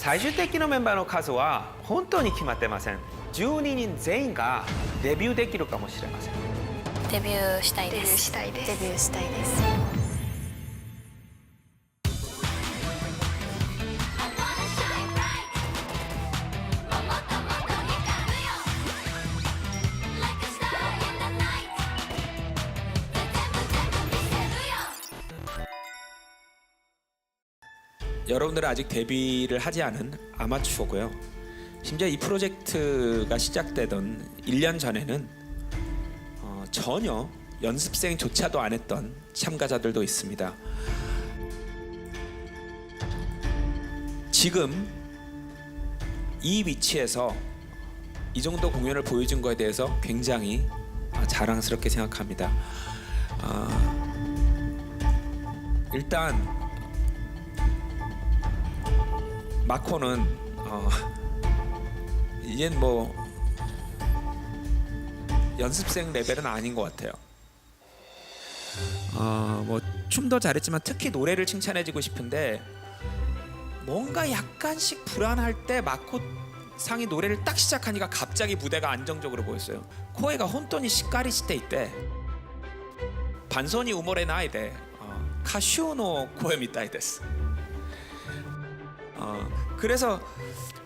最終的なメンバーの数は本当に決まってません。12人全員がデビューできるかもしれません。デビューしたいです。デビューしたいです。여러분들은 아직 데뷔를 하지 않은 아마추어고요. 심지어 이 프로젝트가 시작되던 1년 전에는 전혀 연습생조차도 안 했던 참가자들도 있습니다. 지금 이 위치에서 이 정도 공연을 보여준 것에 대해서 굉장히 자랑스럽게 생각합니다. 일단 마코는 이젠 뭐 연습생 레벨은 아닌 것 같아요. 뭐 춤도 잘했지만 특히 노래를 칭찬해주고 싶은데 뭔가 약간씩 불안할 때 마코 상이 노래를 딱 시작하니까 갑자기 무대가 안정적으로 보였어요. 코에가 혼돈이 시까리 시대 이때 반선이 우모레 나이데 카슈노 코에 미타이 데스. 그래서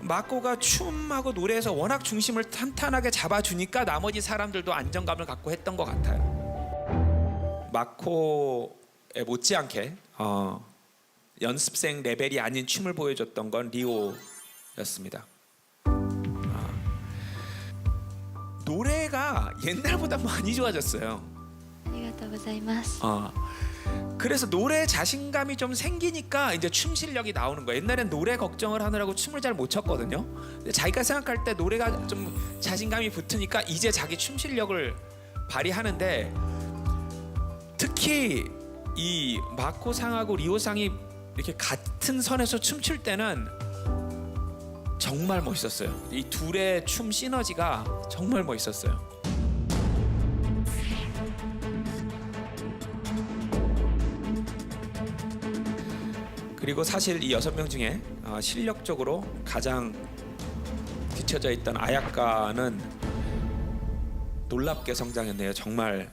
마코가 춤하고 노래에서 워낙 중심을 탄탄하게 잡아주니까 나머지 사람들도 안정감을 갖고 했던 것 같아요. 마코에 못지않게 연습생 레벨이 아닌 춤을 보여줬던 건 리오였습니다. 노래가 옛날보다 많이 좋아졌어요. ありがとうございます。 그래서 노래 자신감이 좀 생기니까 이제 춤 실력이 나오는 거예요. 옛날엔 노래 걱정을 하느라고 춤을 잘 못 췄거든요. 근데 자기가 생각할 때 노래가 좀 자신감이 붙으니까 이제 자기 춤 실력을 발휘하는데 특히 이 마코상하고 리오상이 이렇게 같은 선에서 춤출 때는 정말 멋있었어요. 이 둘의 춤 시너지가 정말 멋있었어요. 그리고 사실 이 6명 중에 실력적으로 가장 뒤처져 있던 아야카는 놀랍게 성장했네요. 정말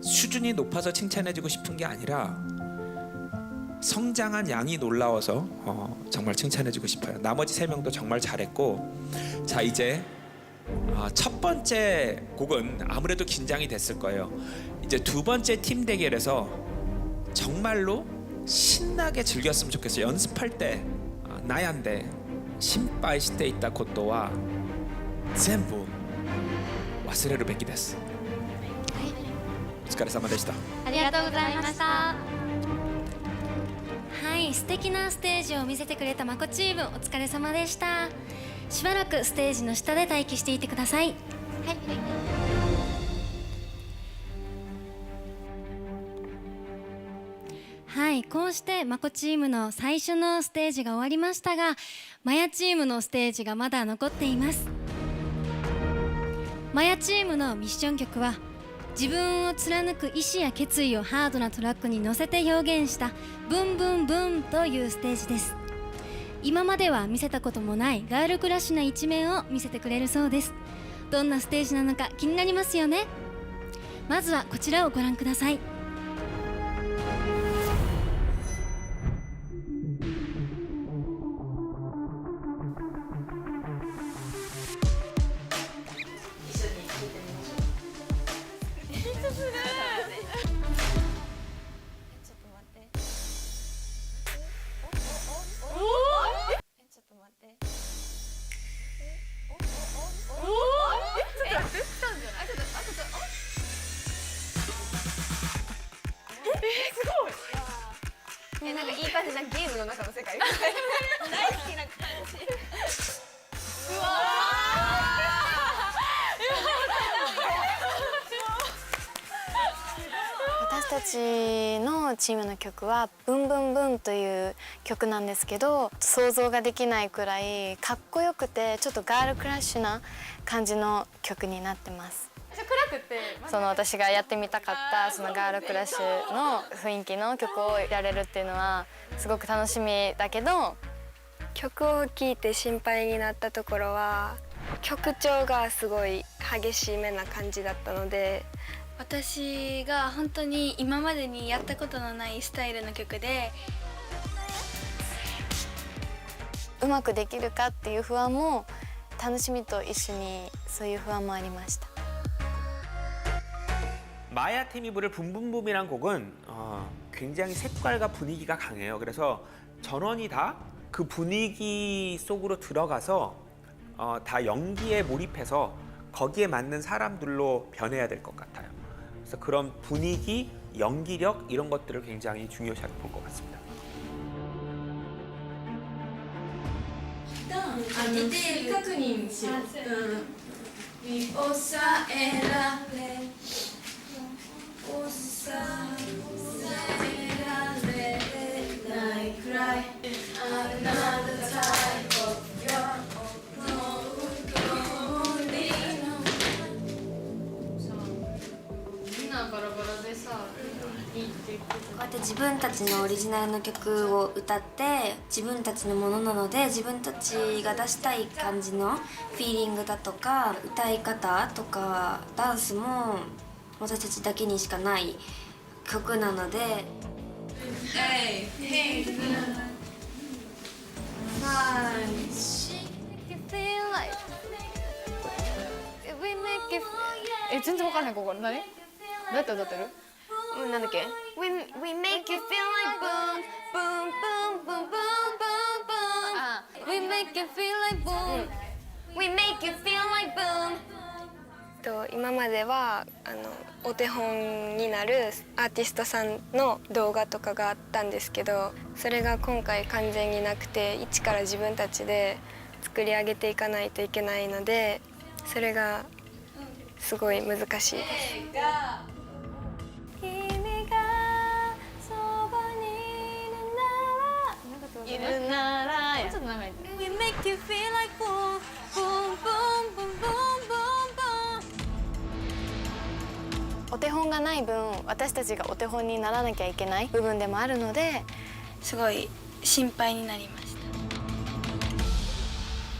수준이 높아서 칭찬해주고 싶은 게 아니라 성장한 양이 놀라워서 정말 칭찬해주고 싶어요. 나머지 3명도 정말 잘했고, 자 이제 첫 번째 곡은 아무래도 긴장이 됐을 거예요. 이제 두 번째 팀 대결에서 정말로 신나게 즐겼으면 좋겠어요. 연습할 때 나얀데心配していたことは全部忘れるべきです。お疲れ様でした。ありがとうございました。はい、素敵なステージを見せてくれたマコチーム、お疲れ様でした。しばらくステージの下で待機していてください。はい。はい、こうしてマコチームの最初のステージが終わりましたが、マヤチームのステージがまだ残っています。マヤチームのミッション曲は自分を貫く意志や決意をハードなトラックに乗せて表現したブンブンブンというステージです。今までは見せたこともないガールクラッシュな一面を見せてくれるそうです。どんなステージなのか気になりますよね。まずはこちらをご覧ください。なんかいい感じなゲームの中の世界大好きな感じ。うわ私たちのチームの曲は「ブンブンブン」という曲なんですけど、想像ができないくらいかっこよくてちょっとガールクラッシュな感じの曲になってます。暗くてその私がやってみたかったそのガールクラッシュの雰囲気の曲をやれるっていうのはすごく楽しみだけど、曲を聴いて心配になったところは曲調がすごい激しめな感じだったので、私が本当に今までにやったことのないスタイルの曲で、うまくできるかっていう不安も楽しみと一緒にそういう不安もありました。 마야 팀이 부를 붐붐붐이란 곡은 굉장히 색깔과 분위기가 강해요. 그래서 전원이 다 그 분위기 속으로 들어가서 다 연기에 몰입해서 거기에 맞는 사람들로 변해야 될 것 같아요. 그래서 그런 분위기, 연기력 이런 것들을 굉장히 중요시하게 볼 것 같습니다. ディテール確認しよう。抑えられないくらい Another type of your lonely みんなバラバラでさ、いいって言ってた。こうやって自分たちのオリジナルの曲を歌って自分たちのものなので、自分たちが出したい感じのフィーリングだとか歌い方とかダンスも私たちだけにしかない曲なので、全然わかんないここ何？どうやって歌ってる？なんだっけ？ We make you feel like boom boom boom boom boom boom boom. We make you feel like boom. We make you feel like boom. 今まではお手本になるアーティストさんの動画とかがあったんですけど、それが今回完全になくて一から自分たちで作り上げていかないといけないので、それがすごい難しいです。いるならちょっと長い。We make you feel like boom boom boom boom boom boom boom. お手本がない分、私たちがお手本にならなきゃいけない部分でもあるので、すごい心配になりました。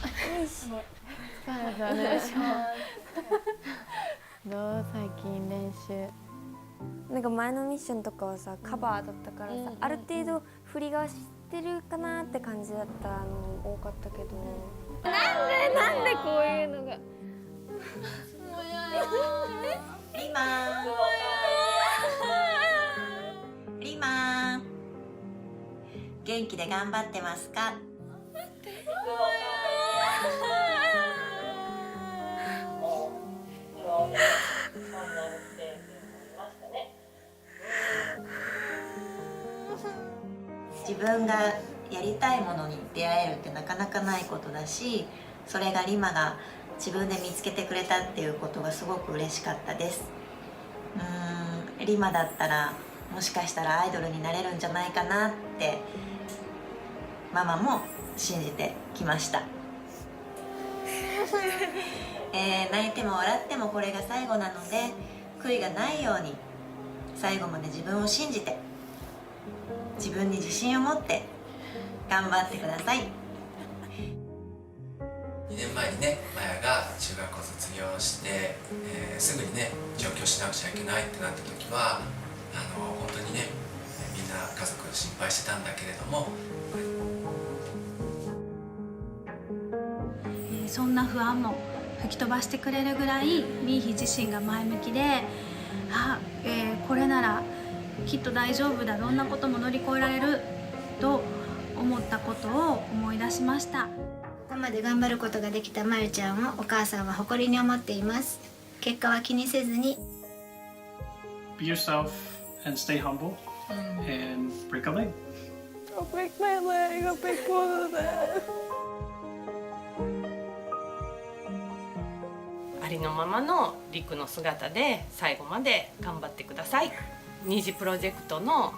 お願いします。どう最近練習？なんか前のミッションとかはさカバーだったからさ、ある程度振りが知ってるかなって感じだったの多かったけど、なんでこういうのが？リマンリマン元気で頑張ってますか？自分がやりたいものに出会えるってなかなかないことだし、それがリマが自分で見つけてくれたっていうことがすごく嬉しかったです。リマだったらもしかしたらアイドルになれるんじゃないかなってママも信じてきました。泣いても笑ってもこれが最後なので、悔いがないように最後まで自分を信じて自分に自信を持って頑張ってください。2年前にね、マヤが中学校卒業して、すぐにね上京しなくちゃいけないってなった時は本当にねみんな家族心配してたんだけれども、そんな不安も吹き飛ばしてくれるぐらいミーヒ自身が前向きで、これならきっと大丈夫だ、どんなことも乗り越えられると思ったことを思い出しました。ここまで頑張ることができたまゆちゃんをお母さんは誇りに思っています。結果は気にせずに Be yourself and stay humble and break a leg. I'll break my leg. I'll break one of them. ありのままのリクの姿で最後まで頑張ってください。二次プロジェクトの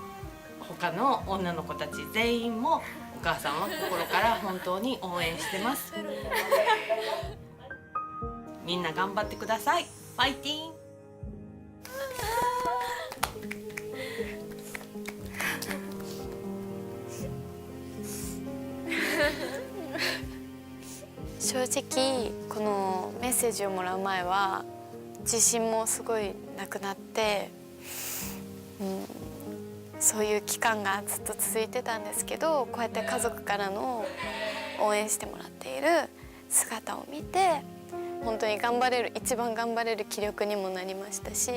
他の女の子たち全員もお母さんは心から本当に応援してます。みんな頑張ってください。ファイティーン。正直このメッセージをもらう前は自信もすごいなくなって、そういう期間がずっと続いてたんですけど、こうやって家族からの応援してもらっている姿を見て本当に一番頑張れる気力にもなりましたし、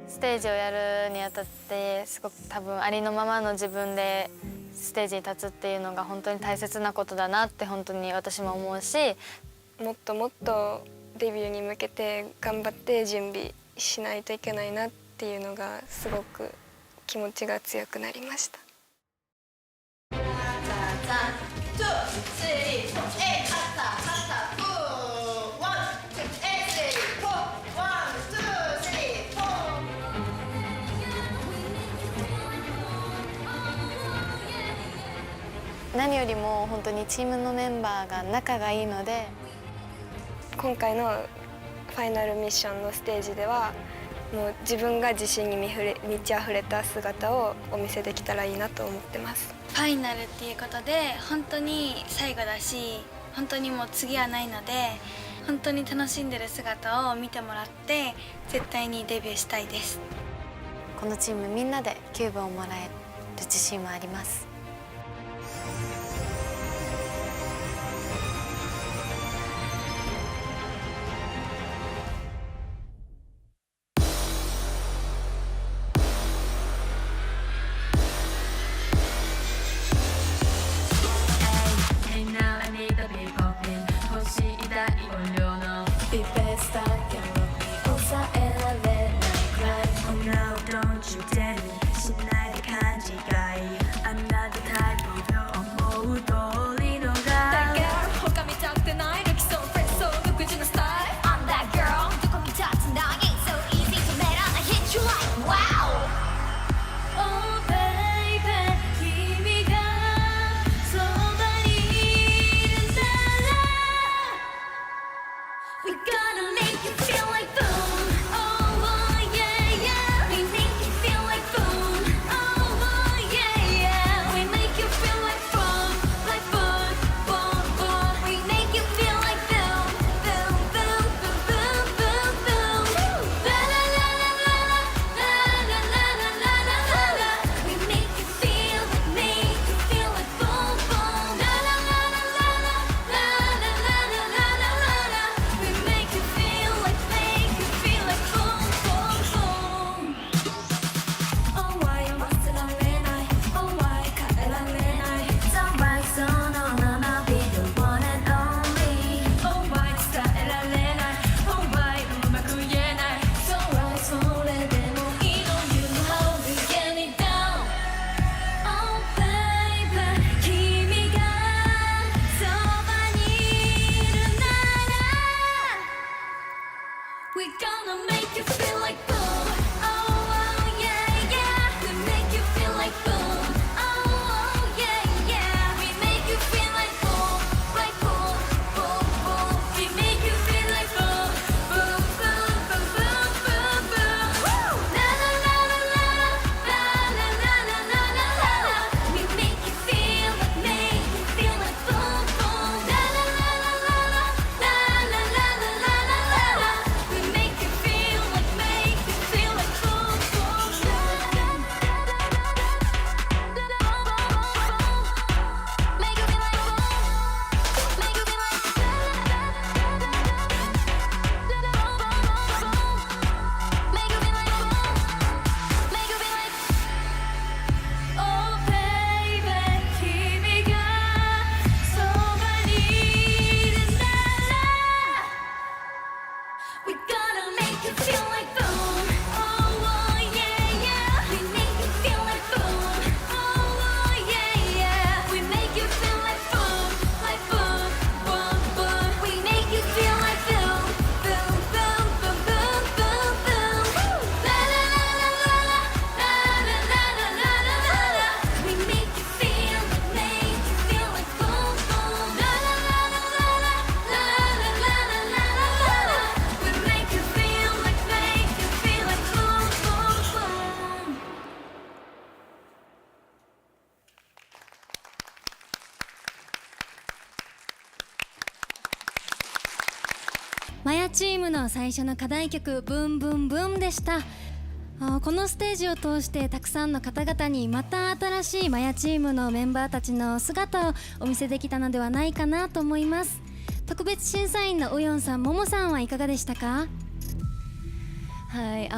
ステージをやるにあたってすごく多分ありのままの自分でステージに立つっていうのが本当に大切なことだなって本当に私も思うし、もっともっとデビューに向けて頑張って準備しないといけないなっていうのがすごく気持ちが強くなりました。何よりも本当にチームのメンバーが仲がいいので、今回のファイナルミッションのステージではもう自分が自信に満ち溢れた姿をお見せできたらいいなと思ってます。ファイナルっていうことで本当に最後だし、本当にもう次はないので、本当に楽しんでる姿を見てもらって絶対にデビューしたいです。このチームみんなでキューブをもらえる自信はあります。しないで勘違い I'm not マヤチームの最初の課題曲「ブンブンブン」でした。このステージを通してたくさんの方々にまた新しいマヤチームのメンバーたちの姿をお見せできたのではないかなと思います。特別審査員のウヨンさん、モモさんはいかがでしたか？はい、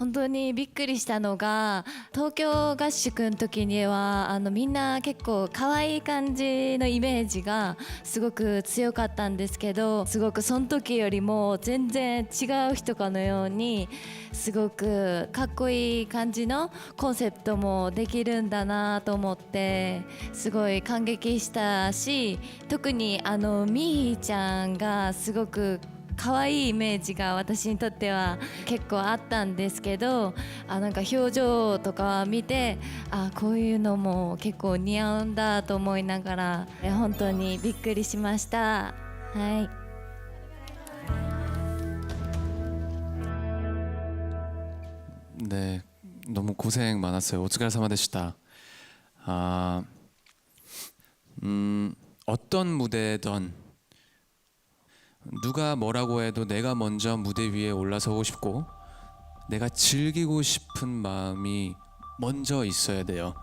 本当にびっくりしたのが、東京合宿の時にはみんな結構可愛い感じのイメージがすごく強かったんですけど、すごくその時よりも全然違う人かのようにすごくかっこいい感じのコンセプトもできるんだなと思ってすごい感激したし、特にミーヒーちゃんがすごく可愛いイメージが私にとっては結構あったんですけど、なんか表情とか見てこういうのも結構似合うんだと思いながら本当にびっくりしました。はい。네, 너무 고생 많았어요. お疲れ様でした. 어떤 무대든 누가 뭐라고 해도 내가 먼저 무대 위에 올라서고 싶고 내가 즐기고 싶은 마음이 먼저 있어야 돼요.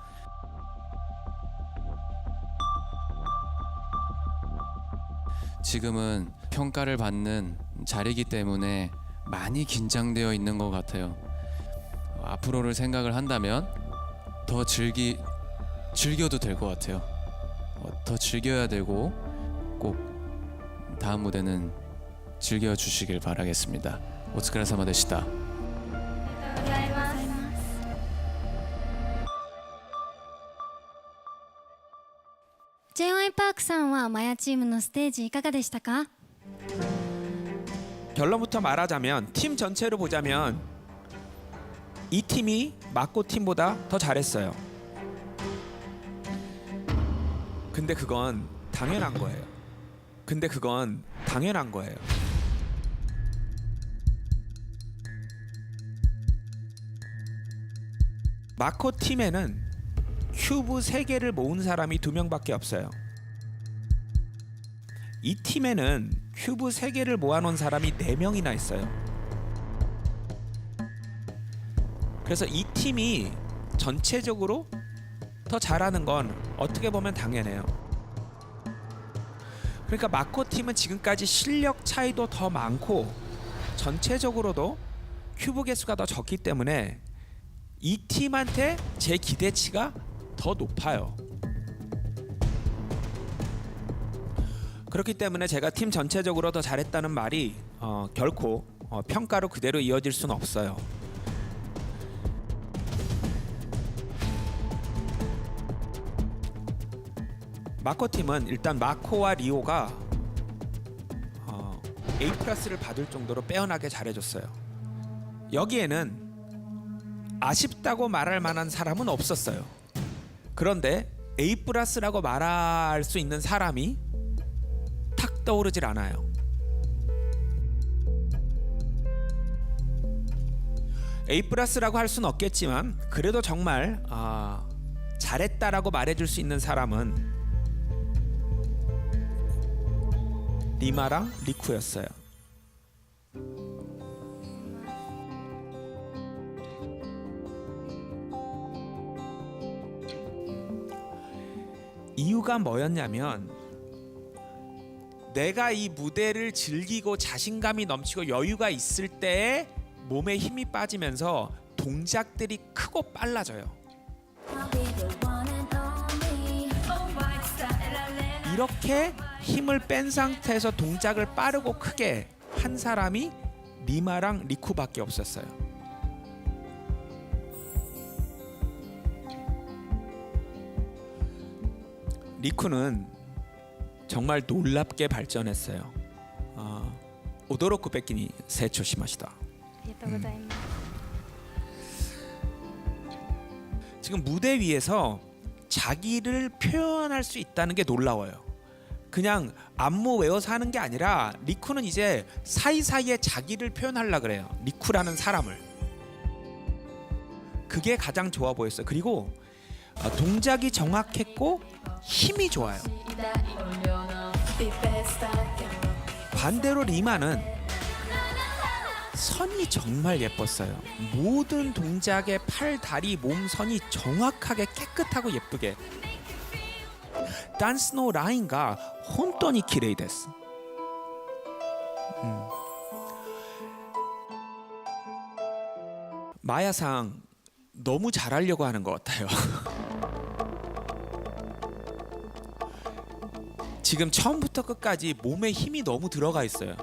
지금은 평가를 받는 자리이기 때문에 많이 긴장되어 있는 것 같아요. 앞으로를 생각을 한다면 더 즐겨도 될 것 같아요. 더 즐겨야 되고 꼭 다음 무대는 즐겨주시길 바라겠습니다. お疲れ様でした。J.Y.Parkさんはマヤチームのステージいかがでしたか？ 결론부터 말하자면 팀 전체로 보자면 이 팀이 마코 팀보다 더 잘했어요. 근데 그건 당연한 거예요. 마코 팀에는 큐브 3개를 모은 사람이 2명밖에 없어요. 이 팀에는 큐브 3개를 모아놓은 사람이 4명이나 있어요. 그래서 이 팀이 전체적으로 더 잘하는 건 어떻게 보면 당연해요. 그러니까 마코 팀은 지금까지 실력 차이도 더 많고 전체적으로도 큐브 개수가 더 적기 때문에 이 팀한테 제 기대치가 더 높아요. 그렇기 때문에 제가 팀 전체적으로 더 잘했다는 말이 결코 평가로 그대로 이어질 수는 없어요. 마코 팀은 일단 마코와 리오가 A+를 받을 정도로 빼어나게 잘해줬어요. 여기에는 아쉽다고 말할 만한 사람은 없었어요. 그런데 A+라고 말할 수 있는 사람이 탁 떠오르질 않아요. A+라고 할 수는 없겠지만 그래도 정말 잘했다라고 말해줄 수 있는 사람은 리마랑 리쿠였어요. 이유가 뭐였냐면 내가 이 무대를 즐기고 자신감이 넘치고 여유가 있을 때에 몸에 힘이 빠지면서 동작들이 크고 빨라져요. 이렇게 힘을 뺀 상태에서 동작을 빠르고 크게 한 사람이 리마랑 리쿠밖에 없었어요. 리쿠는 정말 놀랍게 발전했어요. 오도로쿠 뺏기니 세초시마시다. 지금 무대 위에서 자기를 표현할 수 있다는 게 놀라워요. 그냥 안무 외워서 하는 게 아니라 리쿠는 이제 사이사이에 자기를 표현하려고 그래요. 리쿠라는 사람을. 그게 가장 좋아 보였어요. 그리고 동작이 정확했고 힘이 좋아요. 반대로 리마는 선이 정말 예뻤어요. 모든 동작의 팔, 다리, 몸 선이 정확하게 깨끗하고 예쁘게. 댄스のラインが本当に綺麗です。 마야상 너무 잘하려고 하는 것 같아요. 지금 처음부터 끝까지 몸에 힘이 너무 들어가 있어요.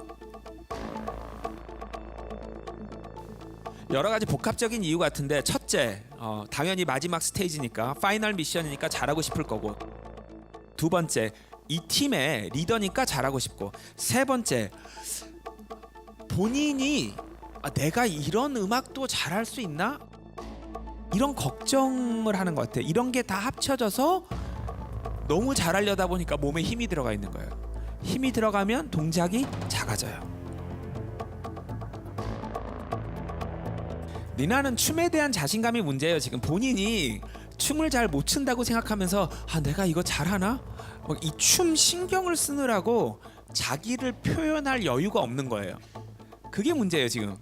여러 가지 복합적인 이유 같은데, 첫째, 당연히 마지막 스테이지니까, 파이널 미션이니까 잘하고 싶을 거고, 두 번째, 이 팀의 리더니까 잘하고 싶고, 세 번째, 본인이 내가 이런 음악도 잘할 수 있나? 이런 걱정을 하는 것 같아요. 이런 게 다 합쳐져서 너무 잘하려다 보니까 몸에 힘이 들어가 있는 거예요. 힘이 들어가면 동작이 작아져요. 리나는 춤에 대한 자신감이 문제예요. 지금 본인이 춤을 잘 못 춘다고 생각하면서 내가 이거 잘하나? 이 춤 신경을 쓰느라고 자기를 표현할 여유가 없는 거예요. 그게 문제예요 지금.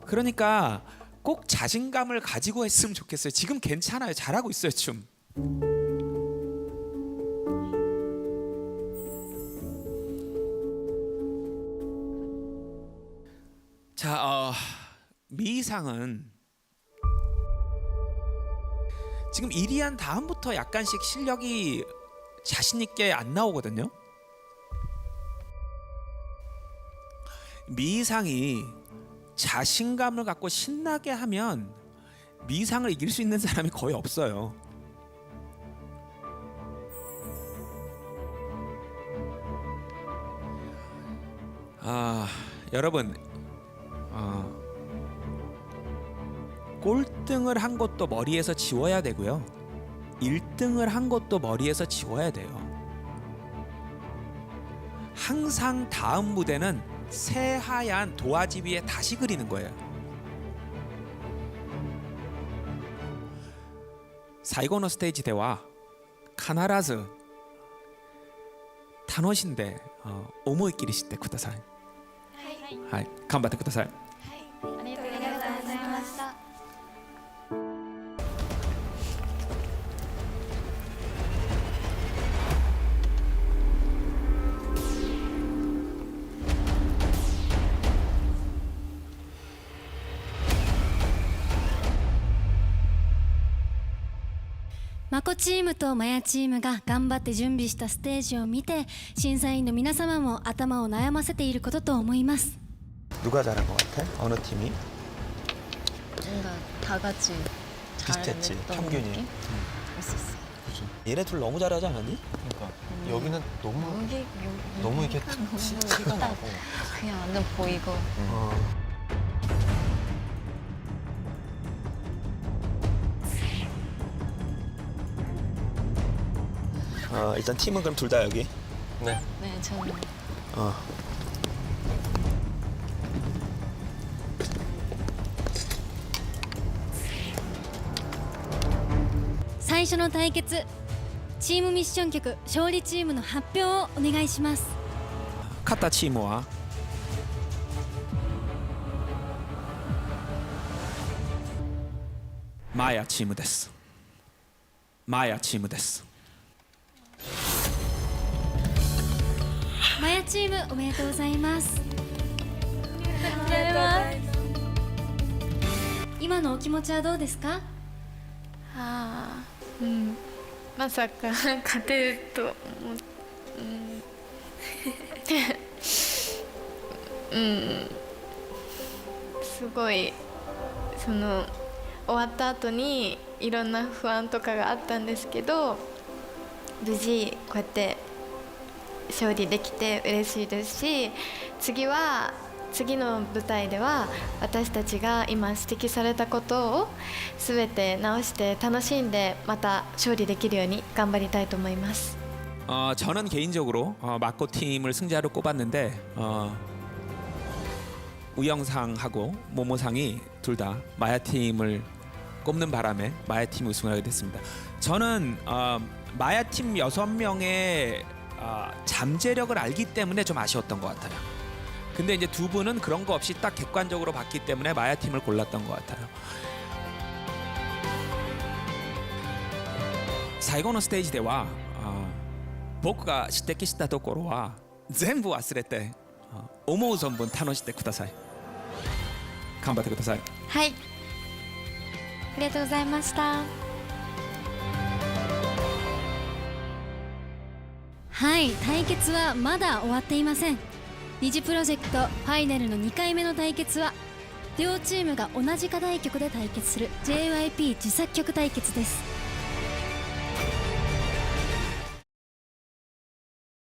그러니까 꼭 자신감을 가지고 했으면 좋겠어요. 지금 괜찮아요. 잘하고 있어요 춤. 자, 미상은 지금 1위 한 다음부터 약간씩 실력이 자신 있게 안 나오거든요. 미상이 자신감을 갖고 신나게 하면 미상을 이길 수 있는 사람이 거의 없어요. 여러분, 꼴등을 한 것도 머리에서 지워야 되고요. 1등을 한 것도 머리에서 지워야 돼요. 항상 다음 무대는 새하얀 도화지 위에 다시 그리는 거예요. 最後のステージでは必ず楽しんで思いっきりしてください。はい、頑張ってください。ありがとうございました。マコチームとマヤチームが頑張って準備したステージを見て、審査員の皆様も頭を悩ませていることと思います。 누가 잘한 것 같아? 어느 팀이? 뭔가 다 같이 비슷했지. 잘했던 평균이. 느낌? 있었어. 얘네 둘 너무 잘하지 않았니? 그러니까 여기는 너무 너무 이게 티가 나고 그냥 완전 보이고. 일단 팀은 그럼 둘 다 여기. 네. 네, 저는.最初の対決、チームミッション曲勝利チームの発表をお願いします。 勝ったチームはマヤチームです。マヤチームです。 マヤチームおめでとうございます。今のお気持ちはどうですか？まさか勝てると思すごい終わった後にいろんな不安とかがあったんですけど、無事こうやって勝利できて嬉しいですし、次の舞台では私たちが今指摘されたことを全て直して楽しんでまた勝利できるように頑張りたいと思います。 저는 개인적으로 마코 팀을 승자로 꼽았는데 우영상하고 모모상이 둘 다 마야 팀을 꼽는 바람에 마야 팀이 우승하게 됐습니다. 저는 마야 팀 6명의 잠재력을 알기 때문에 좀 아쉬웠던 것 같아요. 근데 이제 두 분은 그런 거 없이 딱 객관적으로 봤기 때문에 마야 팀을 골랐던 것 같아요. 最後のステージでは僕が指摘したところは全部忘れて思う存分楽しんでください。頑張ってください。はい、ありがとうございました。はい、対決はまだ終わっていません。二次プロジェクトファイナルの2回目の対決は両チームが同じ課題曲で対決する JYP 自作曲対決です。